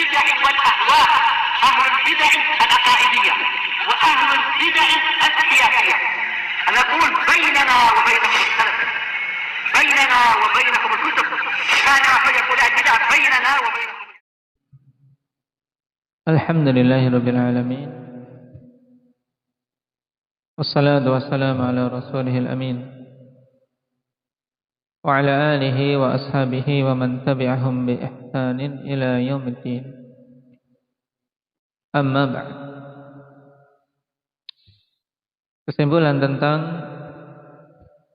البدع والأهواء، أهل البدع العقائدية وأهل البدع السياسية. نقول بيننا وبينكم السلف، بيننا وبينكم الكتب، كان فيقول البدع بيننا وبينكم. الحمد لله رب العالمين، والصلاة والسلام على رسوله الأمين وعلى آله وأصحابه ومن تبعهم بإحسان إلى يوم الدين. Amma ba'd. Kesimpulan tentang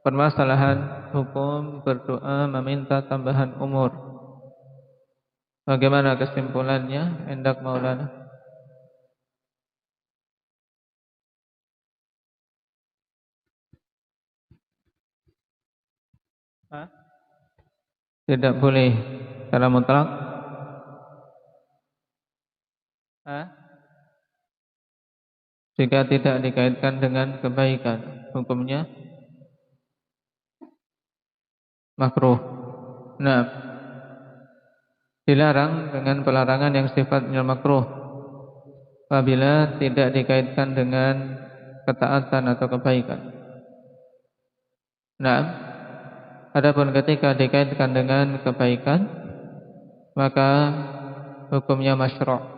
permasalahan hukum berdoa meminta tambahan umur. Bagaimana kesimpulannya? Hendak Maulana. Tidak boleh secara mutlak. Jika tidak dikaitkan dengan kebaikan, hukumnya makruh. Nah, dilarang dengan pelarangan yang sifatnya makruh apabila tidak dikaitkan dengan ketaatan atau kebaikan. Nah, adapun ketika dikaitkan dengan kebaikan, maka hukumnya masyru'.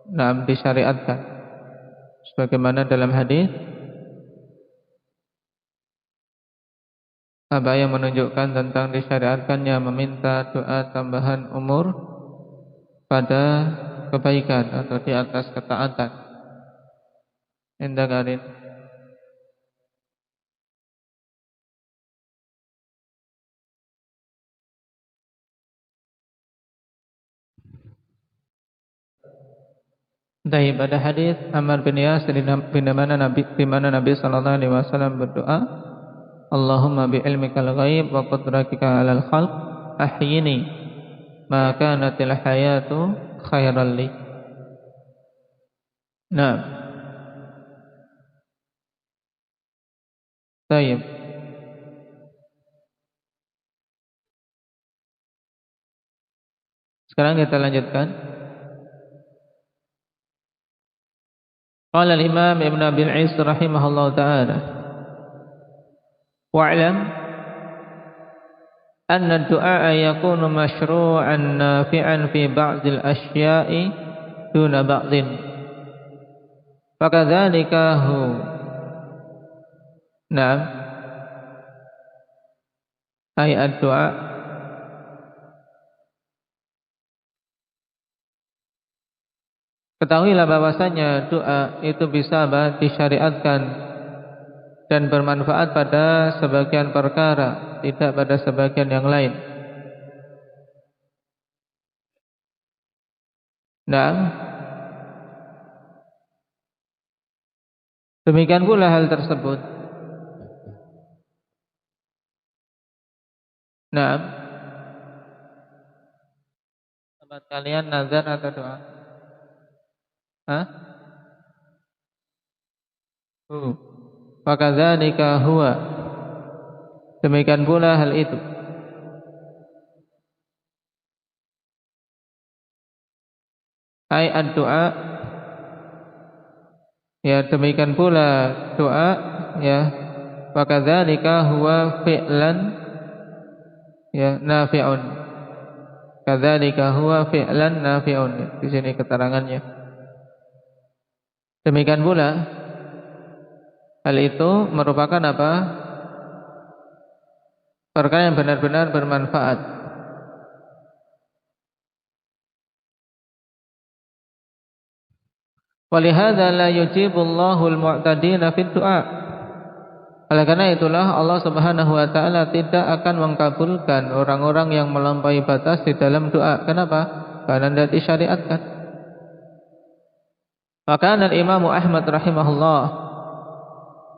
Nah, disyariatkan. Sebagaimana dalam hadis apa yang menunjukkan tentang disyariatkannya meminta doa tambahan umur pada kebaikan atau di atas ketaatan. Indah Karin. Dari pada hadis Ammar bin Yasir di mana Nabi sallallahu alaihi wasallam berdoa, Allahumma bi ilmikal ghaib wa qudratika 'alal khalq ahyini ma kanatil hayatu khairan li. Nah. Baik. Sekarang kita lanjutkan. Qala al-Imam Ibn Abil Is rahimahullah ta'ala, wa'lam anna ad-du'a yakunu mashru'an nafi'an fi ba'dil asya'i duna ba'din fakadzalika hu. Naam, ay ad-du'a ketahuilah bahwasanya doa itu bisa disyariatkan dan bermanfaat pada sebagian perkara, tidak pada sebagian yang lain. Nah, demikian pula hal tersebut. Nah, tempat kalian nazar atau doa? Fakadzalika huwa, demikian pula hal itu. Ai ad-du'a, ya demikian pula doa, ya fakadzalika huwa fi'lan, ya nafi'un. Kadzalika huwa fi'lan nafi'un. Di sini keterangannya. Demikian pula hal itu merupakan apa? Perkara yang benar-benar bermanfaat. Walihadza la yujibullahu al-mu'tadina fid du'a. Oleh karena itulah Allah Subhanahu wa taala tidak akan mengabulkan orang-orang yang melampaui batas di dalam doa. Kenapa? Karena tidak disyariatkan. Maka Imam Ahmad rahimahullah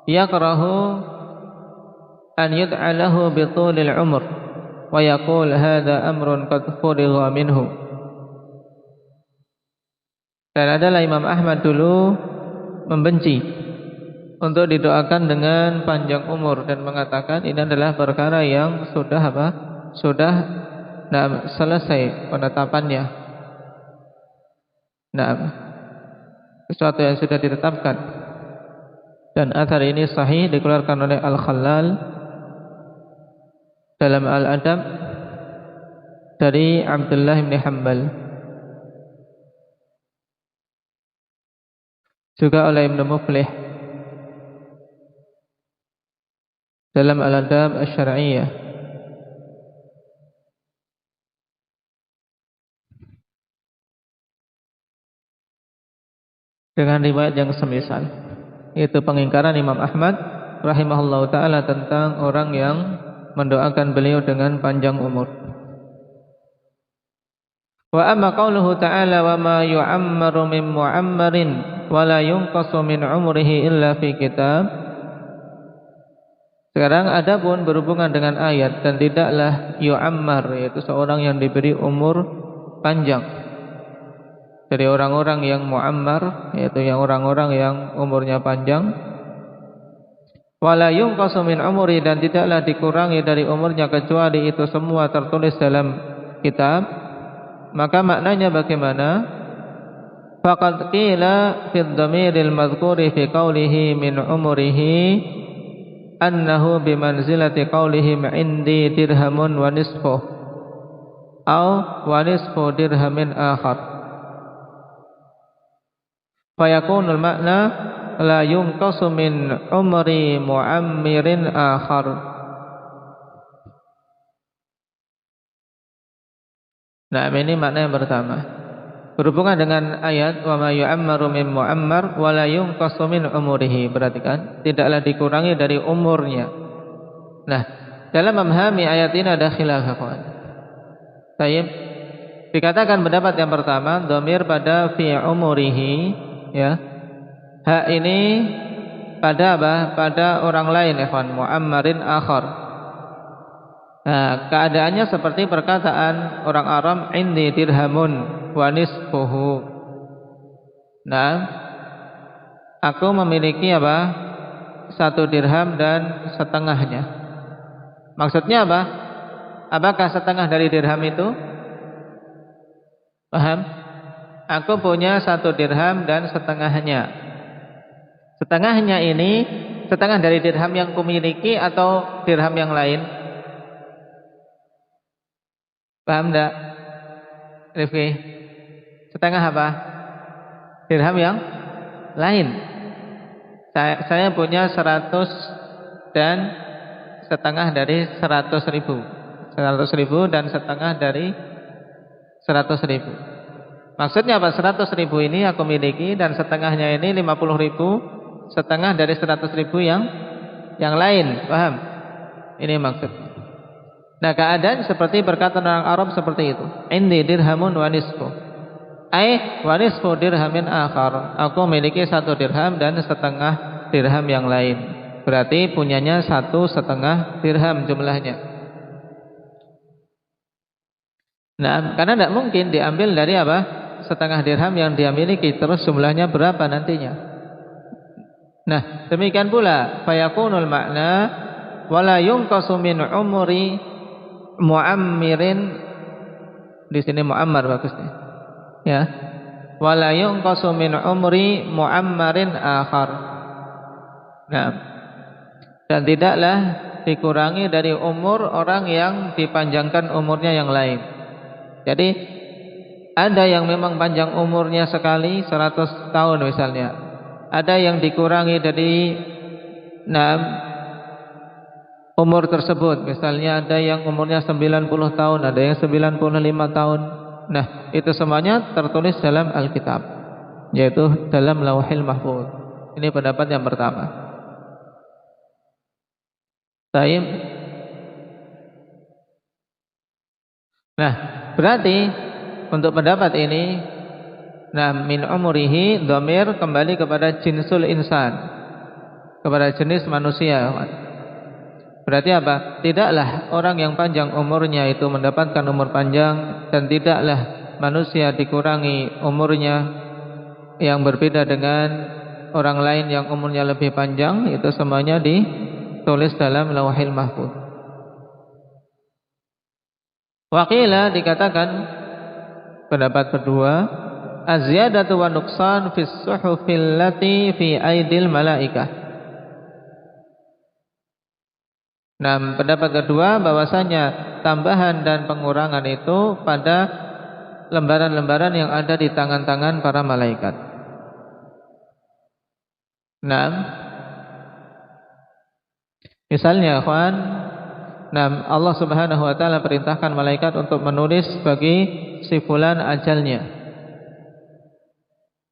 yakrahu an yud'a lahu bi tulil umr wa yaqul hadza amrun qad furigha minhu. Dan adalah Imam Ahmad dulu membenci untuk didoakan dengan panjang umur dan mengatakan ini adalah perkara yang sudah Sudah selesai penetapannya. Nah, sesuatu yang sudah ditetapkan. Dan athar ini sahih dikeluarkan oleh Al-Khallal dalam Al-Adab dari Abdullah bin Hanbal, juga oleh Ibnu Muflih dalam Al-Adab Asy-Syar'iyyah, dengan riwayat yang semisal, yaitu pengingkaran Imam Ahmad rahimahullahu taala tentang orang yang mendoakan beliau dengan panjang umur. Wa amma qauluhu ta'ala wa ma yu'ammaru min mu'ammarin wa la yunqasu min umrihi illa fi kitab. Sekarang adapun berhubungan dengan ayat, dan tidaklah yu'ammar, yaitu seorang yang diberi umur panjang dari orang-orang yang mu'ammar, yaitu yang orang-orang yang umurnya panjang. Wala yunqasu min umri, dan tidaklah dikurangi dari umurnya kecuali itu semua tertulis dalam kitab. Maka maknanya bagaimana? Faqad qila fi dhamiril madhkuri fi qawlihi min umrihi annahu bimanzilati qawlihim indi dirhamun wa nisfuh aw wa nisfu dirhamin akhar. Fayakunul makna la yunqasu min umri mu'ammirin akhar. Nah, ini makna yang pertama. Berhubungan dengan ayat wa ma yu'ammaru min mu'ammar wa la yunqasu min umurihi. Perhatikan, tidaklah dikurangi dari umurnya. Nah, dalam memahami ayat ini ada khilaf, kawan. Baik. Dikatakan pendapat yang pertama, dhamir pada fi umurihi, ya. Hak ini pada apa? Pada orang lain, ikhwan, mu'ammarin akhar. Nah, keadaannya seperti perkataan orang Arab, indi dirhamun wa nisfuhu. Nah, aku memiliki apa? 1 dirham dan setengahnya. Maksudnya apa? Apakah setengah dari dirham itu? Paham? Aku punya 1 dirham dan setengahnya. Setengahnya ini setengah dari dirham yang kumiliki atau dirham yang lain? Paham enggak, Rifki? Setengah apa? Dirham yang lain. Saya punya 100 dan setengah dari 100.000. 100.000 dan setengah dari 100.000. Maksudnya apa? 100.000 ini aku miliki dan setengahnya ini 50.000, setengah dari 100.000 yang lain. Paham? Ini maksudnya. Nah, keadaan seperti perkataan orang Arab seperti itu. Indi dirhamun wa nisfu. Ai wa nisfu dirhamin akhar. Aku memiliki 1 dirham dan setengah dirham yang lain. Berarti punyanya 1,5 dirham jumlahnya. Nah, karena tidak mungkin diambil dari apa? Setengah dirham yang dia miliki, terus jumlahnya berapa nantinya. Nah, demikian pula fayakunul makna wala yunqasu min umri mu'ammirin, di sini mu'ammar bagusnya, ya. Wala yunqasu min umri mu'ammarin akhar. Nah, dan tidaklah dikurangi dari umur orang yang dipanjangkan umurnya yang lain. Jadi ada yang memang panjang umurnya sekali 100 tahun misalnya. Ada yang dikurangi dari umur tersebut. Misalnya ada yang umurnya 90 tahun, ada yang 95 tahun. Nah, itu semuanya tertulis dalam Alkitab, yaitu dalam Lauhil Mahfuz. Ini pendapat yang pertama. Baik. Nah, berarti untuk pendapat ini, min umurihi dhamir kembali kepada jinsul insan, kepada jenis manusia. Berarti apa? Tidaklah orang yang panjang umurnya itu mendapatkan umur panjang, dan tidaklah manusia dikurangi umurnya yang berbeda dengan orang lain yang umurnya lebih panjang. Itu semuanya ditulis dalam Lauhil Mahfuz. Waqila, dikatakan pendapat kedua, az-ziyadatu wa nuqsan fis suhufil lati fi aidil malaikah. Nah, pendapat kedua bahwasanya tambahan dan pengurangan itu pada lembaran-lembaran yang ada di tangan-tangan para malaikat. Nah, misalnya ikhwan, Allah Subhanahu wa taala perintahkan malaikat untuk menulis bagi si fulan ajalnya.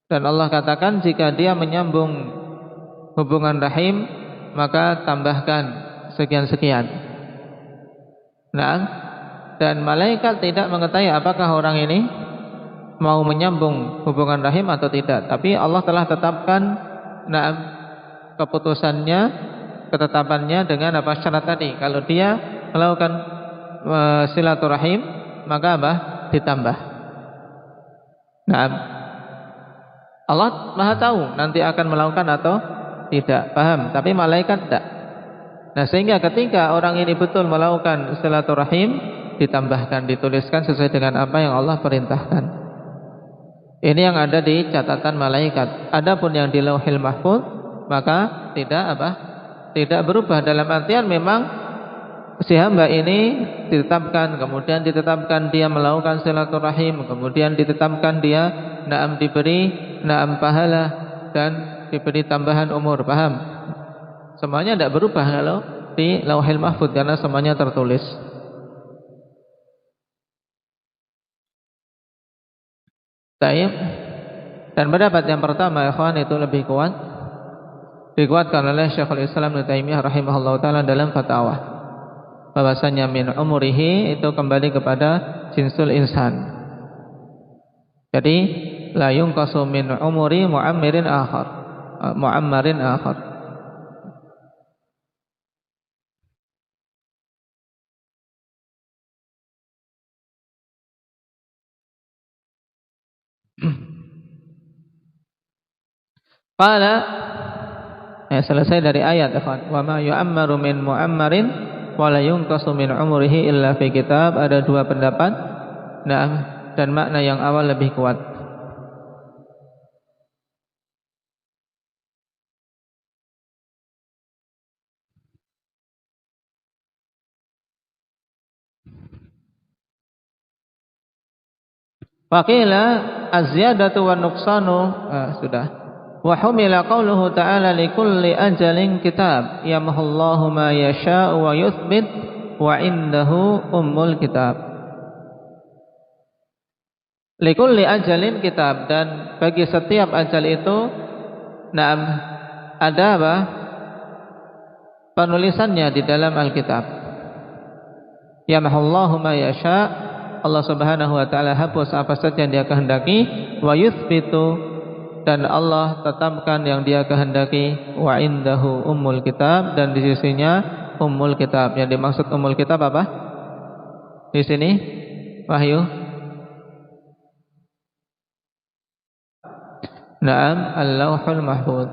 Dan Allah katakan jika dia menyambung hubungan rahim maka tambahkan sekian-sekian. Nah, dan malaikat tidak mengetahui apakah orang ini mau menyambung hubungan rahim atau tidak, tapi Allah telah tetapkan keputusannya, ketetapannya dengan apa syarat tadi. Kalau dia melakukan silaturahim maka apa? Ditambah. Nah, Allah Maha tahu nanti akan melakukan atau tidak, paham? Tapi malaikat tidak. Nah, sehingga ketika orang ini betul melakukan silaturahim, ditambahkan, dituliskan sesuai dengan apa yang Allah perintahkan. Ini yang ada di catatan malaikat. Adapun yang di Lauhil Mahfuz maka tidak berubah, dalam artian memang si hamba ini ditetapkan, kemudian ditetapkan dia melakukan silaturahim, kemudian ditetapkan dia diberi pahala dan diberi tambahan umur, paham? Semuanya tidak berubah kalau di Lauhil Mahfuz karena semuanya tertulis. Baik. Dan pendapat yang pertama ikhwan itu lebih kuat, dikuatkan oleh Syekhul Islam Ibnu Taimiyah rahimahullahu taala dalam fatwa, bahwasanya min umurihi itu kembali kepada jinsul insan. Jadi la yunqasu min umuri mu'ammarin akhar. Qala, selesai dari ayat ikhwan, wa ma yu'ammaru min mu'ammarin wa la yunqasu min umrihi illa fi kitab. Ada dua pendapat. Dan makna yang awal lebih kuat. Faqila az-ziyadatu wan nuqsanu sudah. Wa humila qauluhu ta'ala likulli ajalin kitab yamhullahu ma yasha'u wa yuthbit wa indahu ummul kitab. Likulli ajalin kitab, dan bagi setiap ajal itu ada apa? Penulisannya di dalam Alkitab. Yamhullahu ma yasha', Allah Subhanahu wa taala hapus apa saja yang Dia kehendaki, wa yuthbitu, dan Allah tetapkan yang Dia kehendaki, wa indahu ummul kitab, dan di sisinya ummul kitab. Yang dimaksud ummul kitab apa? Di sini Wahyu. Naam, Al-Lauhul Mahfuz.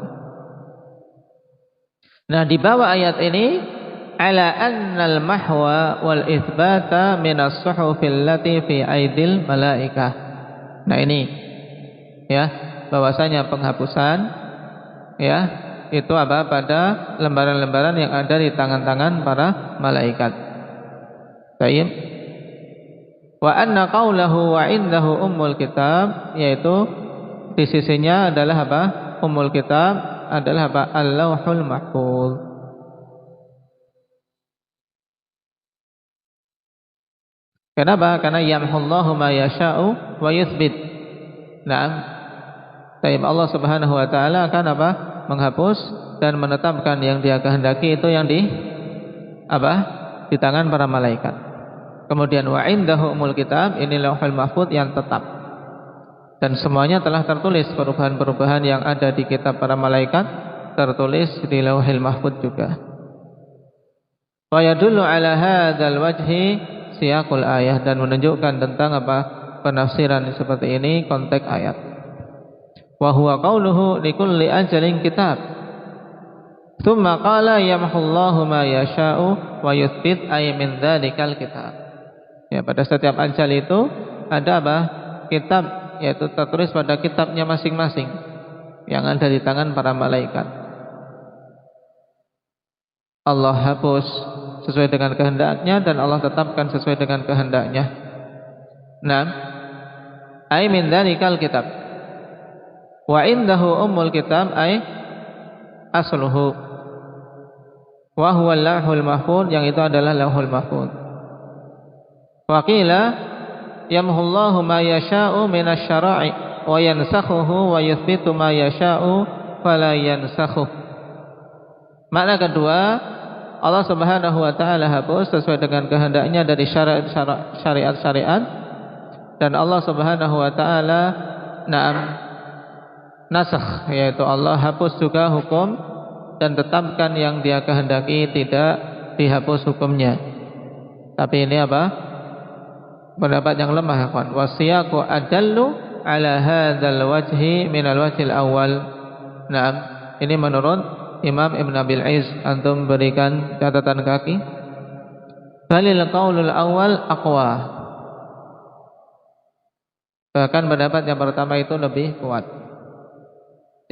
Nah, di bawah ayat ini ala annal mahwa wal itsbata minas suhufil lati fi aidil malaikah. Nah, ini ya, bahwasanya penghapusan ya itu apa? Pada lembaran-lembaran yang ada di tangan-tangan para malaikat. Baik. Wa anna qaulahu wa indahu ummul kitab, yaitu di sisinya adalah apa? Ummul kitab adalah apa? Al-Lauhul Mahfuz. Kenapa? Karena yamhullahu ma yasha'u wa yuthbit. Naam. Taib Allah Subhanahu wa taala akan apa? Menghapus dan menetapkan yang Dia kehendaki, itu yang di apa? Di tangan para malaikat. Kemudian wa indahu ummul kitab, ini Lauhul Mahfuz yang tetap. Dan semuanya telah tertulis, perubahan-perubahan yang ada di kitab para malaikat tertulis di Lauhil Mahfuz juga. Wa yadullu ala hadzal wajhi siyaqul ayah, dan menunjukkan tentang apa? Penafsiran seperti ini konteks ayat. Wa huwa qauluhu likulli ajalin kitab. Tsumma qala yamhullahu ma yasha'u wa yuthbit ay min dzalikal kitab. Ya, pada setiap ajal itu ada apa? Kitab yaitu tertulis pada kitabnya masing-masing yang ada di tangan para malaikat. Allah hapus sesuai dengan kehendaknya dan Allah tetapkan sesuai dengan kehendaknya. Nah, ay min dzalikal kitab. Wa indahu ummul kitab ay asluhu. Wa huwa al-lauhul mahfuz, yang itu adalah lauhul mahfuz. Wa qila yamhullahu ma yasha'u minasy syara'i wa yansakhuhu wa yuthbitu ma yasha'u fala yansakhuh. Makna kedua, Allah Subhanahu wa taala hapus sesuai dengan kehendaknya dari syariat-syariat, dan Allah Subhanahu wa taala nasakh, yaitu Allah hapus juga hukum dan tetapkan yang Dia kehendaki, tidak dihapus hukumnya. Tapi ini apa? Pendapat yang lemah, ya kawan. Wasiyaqu adallu ala hadzal wajhi min al-wajhil awal. Naam, ini menurut Imam Ibn Abil Izz. Antum berikan catatan kaki. Balil qaulul awal aqwa. Bahkan pendapat yang pertama itu lebih kuat.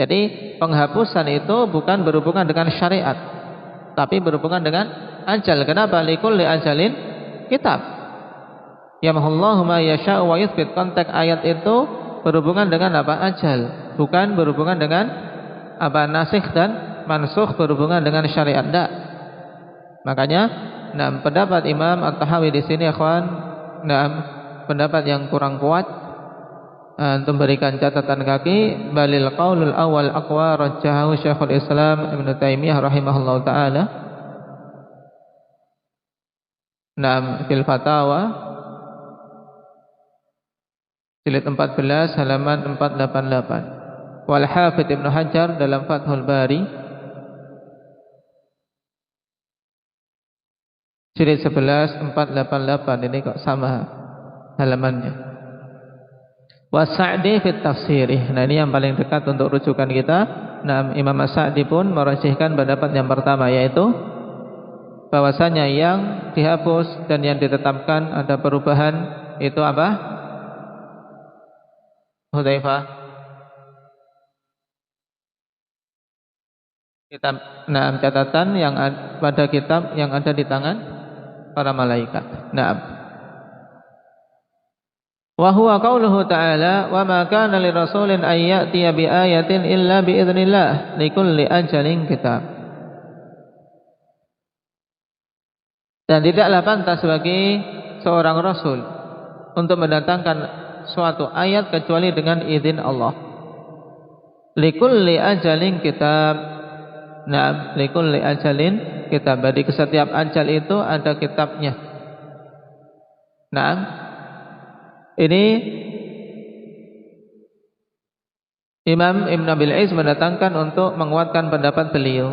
Jadi penghapusan itu bukan berhubungan dengan syariat, tapi berhubungan dengan ajal. Kenapa? Likulli ajalin kitab. Yamhullahu ma yasha'u wa yuthbit. Konteks ayat itu berhubungan dengan apa? Ajal, bukan berhubungan dengan apa? Nasikh dan mansukh, berhubungan dengan syariat. Tidak. Makanya, pendapat Imam At-Tahawi di sini, ikhwan, pendapat yang kurang kuat. Untuk berikan catatan kaki, balil qaulul awal aqwa rajjahu Syekhul Islam Ibnu Taimiyah rahimahullahu taala. Fil Fatawa jilid 14 halaman 488. Wal Hafidz Ibnu Hajar dalam Fathul Bari jilid 11 488. Ini kok sama halamannya. Wasa'di fit tafsirih. Nah, ini yang paling dekat untuk rujukan kita. Nah, Imam As-Sa'di pun merajihkan pendapat yang pertama, yaitu bahwasanya yang dihapus dan yang ditetapkan ada perubahan itu apa? Hudzaifah. Kitab, catatan yang pada kitab yang ada di tangan para malaikat. Wa huwa qauluhu ta'ala wa ma kana lirasulin an ya'tiya bi ayatin illa bi idznillah likulli ajalin kitab. Dan tidaklah pantas bagi seorang rasul untuk mendatangkan suatu ayat kecuali dengan izin Allah. Likulli ajalin kitab. Likulli ajalin kitab. Jadi setiap ajal itu ada kitabnya. Ini Imam Ibn Abil Izz mendatangkan untuk menguatkan pendapat beliau.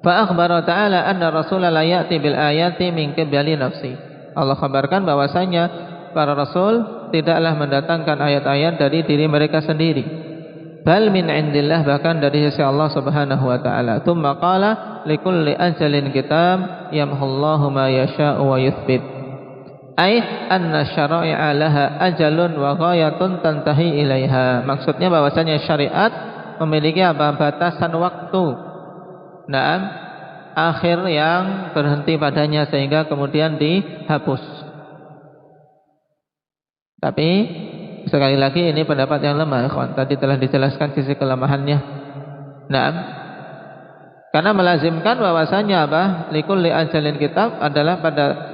Fa akhbara ta'ala anna Rasulullah la ya'ti bil ayati min qibali nafsi. Allah kabarkan bahwasanya para rasul tidaklah mendatangkan ayat-ayat dari diri mereka sendiri. Bal min indillah, bahkan dari sisi Allah Subhanahu wa taala. Tsumma qala likulli ajalin kitab yamhullahu ma yasha'u wa yuthbit. Ai anna syara'i'a laha ajalun wa ghayatun tantahi ilaiha. Maksudnya bahwasanya syariat memiliki apa? Batasan waktu. Akhir yang berhenti padanya sehingga kemudian dihapus. Tapi sekali lagi ini pendapat yang lemah, ikhwan. Tadi telah dijelaskan sisi kelemahannya. Karena melazimkan bahwasanya apa? Likulli ajalin kitab adalah pada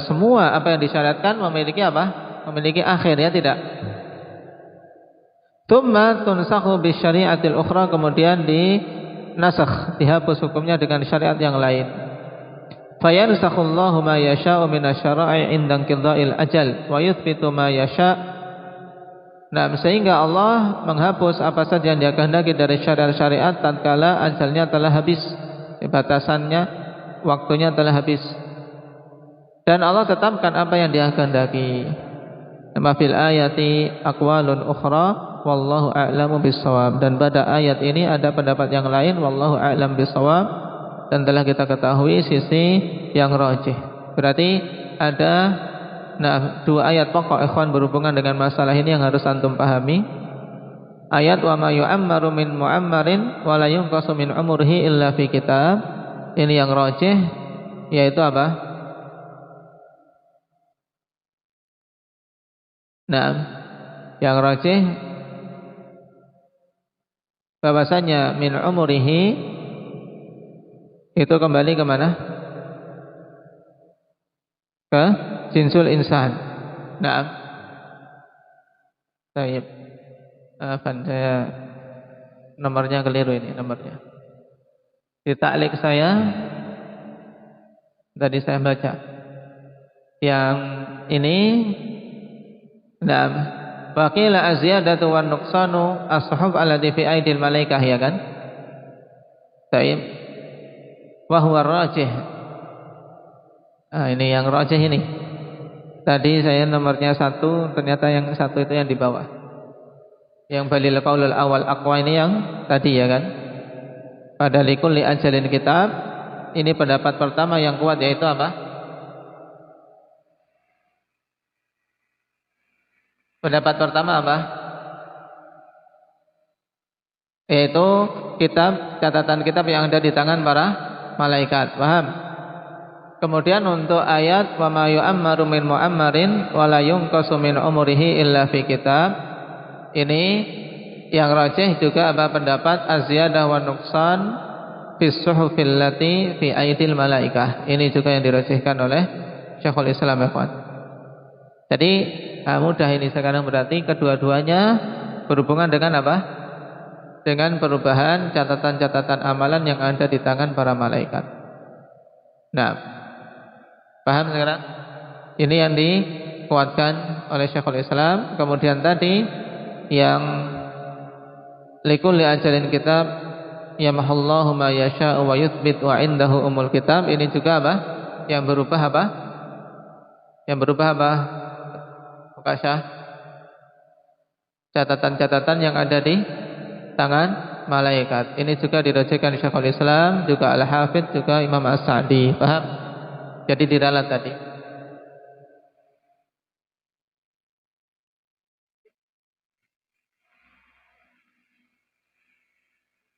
semua apa yang disyariatkan memiliki apa? Memiliki akhir, ya tidak? Tsumma tunsakhu bi syari'atil ukhra, kemudian dinasakh, dihapus hukumnya dengan syariat yang lain. Fayansakhullahu ma yasha'u minasyara'i 'inda qida'il ajal wa yuthbitu ma yasha'. Sehingga Allah menghapus apa saja yang Dia kehendaki dari syariat-syariat tatkala ajalnya telah habis, batasannya, waktunya telah habis. Dan Allah tetapkan apa yang Dia kehendaki. Ma fil ayati aqwalun ukhra wallahu a'lamu bissawab. Dan pada ayat ini ada pendapat yang lain, wallahu a'lam bissawab, dan telah kita ketahui sisi yang rajih. Berarti ada Nah, dua ayat pokok ikhwan berhubungan dengan masalah ini yang harus antum pahami. Ayat wa ma yu'ammaru min mu'ammarin wa la yunqasu min umrihi illa fi kitab. Ini yang rajih, yaitu apa? Nah, yang rajih bahwasanya min umrihi itu kembali ke mana? Ke jinsul insan. Nah, baik. Saya nomornya keliru ini nomornya. Di ta'liq saya tadi saya baca yang ini. Nah, waqila aziyadatu wan nuqsanu as-suhuf allati fi aidil malaikah, ya kan? Baik. Wa huwa rajih. Ini yang rajih ini. Tadi saya nomornya 1, ternyata yang 1 itu yang di bawah. Yang balil qaulul awal aqwa ini yang tadi, ya kan? Pada likulli ajalin kitab. Ini pendapat pertama yang kuat, yaitu apa? Pendapat pertama apa? Yaitu catatan kitab yang ada di tangan para malaikat. Paham? Kemudian untuk ayat wa ma yu'ammaru min mu'ammarin wa la yunqasu min umrihi illa fi kitab. Ini yang rajih juga apa pendapat az-ziyadah wa nuqsan fi suhufil lati fi aidil malaikah. Ini juga yang dirajihkan oleh Syekhul Islam, ikhwan. Jadi mudah ini sekarang, berarti kedua-duanya berhubungan dengan apa? Dengan perubahan catatan-catatan amalan yang ada di tangan para malaikat. Nah, paham sekarang? Ini yang dikuatkan oleh Syekhul Islam. Kemudian tadi yang likulli ajalin kitab yamhallahu ma yasha'u wa yuthbit wa indahu umul kitab. Ini juga apa? Yang berubah apa? Yang berubah apa? Mukasah? Catatan-catatan yang ada di tangan malaikat. Ini juga dirajihkan Syekhul Islam, juga Al-Hafidz, juga Imam As-Sa'di. Paham? Jadi diralat tadi.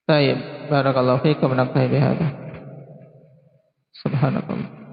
Baik, barakallahu fiikum wa nafa'ana bihadza. Subhanallah.